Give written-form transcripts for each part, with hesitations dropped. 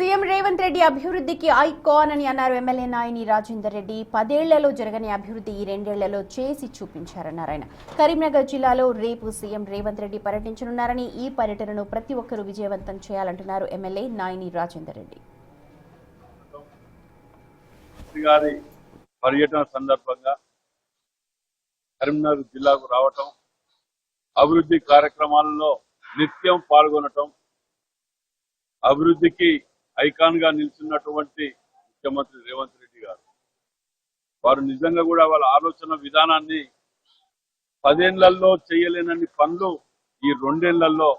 CM Revanth Reddy అభివృద్ధికి icon అని అన్నారు ఎమ్మెల్యే నాయని రాజేందర్ రెడ్డి. 10 ఏళ్లలో జరగని అభివృద్ధి ఈ 2 ఏళ్లలో చేసి చూపించారన్నారు ఆయన. కరీంనగర్ జిల్లాలో రేపు సీఎం రేవంత్ రెడ్డి పర్యటించనున్నారని, ఈ పర్యటనను ప్రతి ఒక్కరూ విజయవంతం చేయాలంటున్నారు ఎమ్మెల్యే నాయని రాజేందర్ రెడ్డి. పర్యటన సందర్భంగా కరీంనగర్ జిల్లాకు రావటం, అభివృద్ధి కార్యక్రమాలలో నిత్యం పాల్గొనటం, అభివృద్ధికి ఐకాన్ గా నిలిచినటువంటి ముఖ్యమంత్రి రేవంత్ రెడ్డి గారు వారు నిజంగా కూడా వాళ్ళ ఆలోచన విధానాన్ని 10 ఏళ్లలో చేయలేనన్ని పనులు ఈ 2 ఏళ్లలో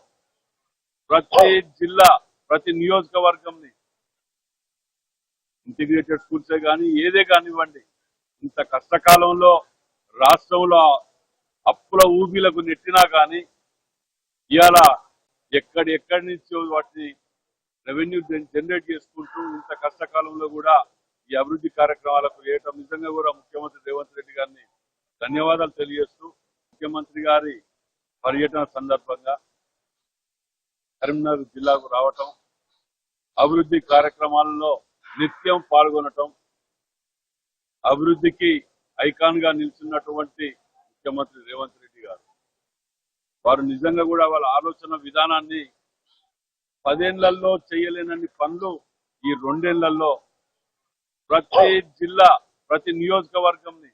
ప్రతి జిల్లా, ప్రతి నియోజకవర్గంని ఇంటిగ్రేటెడ్ స్కూల్సే కానీ ఏదే కానివ్వండి, ఇంత కష్టకాలంలో రాష్ట్రంలో అప్పుల ఊబిలకు నెట్టినా కానీ ఇవాళ ఎక్కడి నుంచో వాటిని రెవెన్యూ జనరేట్ చేసుకుంటూ ఇంత కష్టకాలంలో కూడా ఈ అభివృద్ధి కార్యక్రమాలకు వేయటం నిజంగా కూడా ముఖ్యమంత్రి రేవంత్ రెడ్డి గారిని ధన్యవాదాలు తెలియజేస్తూ, ముఖ్యమంత్రి గారి పర్యటన సందర్భంగా కరీంనగర్ జిల్లాకు రావటం, అభివృద్ధి కార్యక్రమాలలో నిత్యం పాల్గొనటం, అభివృద్ధికి ఐకాన్ గా నిలిచినటువంటి ముఖ్యమంత్రి రేవంత్ రెడ్డి గారు వారు నిజంగా కూడా వాళ్ళ ఆలోచన విధానాన్ని 10 ఏళ్లలో చేయలేనన్ని పనులు ఈ 2 ఏళ్లలో ప్రతి జిల్లా, ప్రతి నియోజకవర్గంని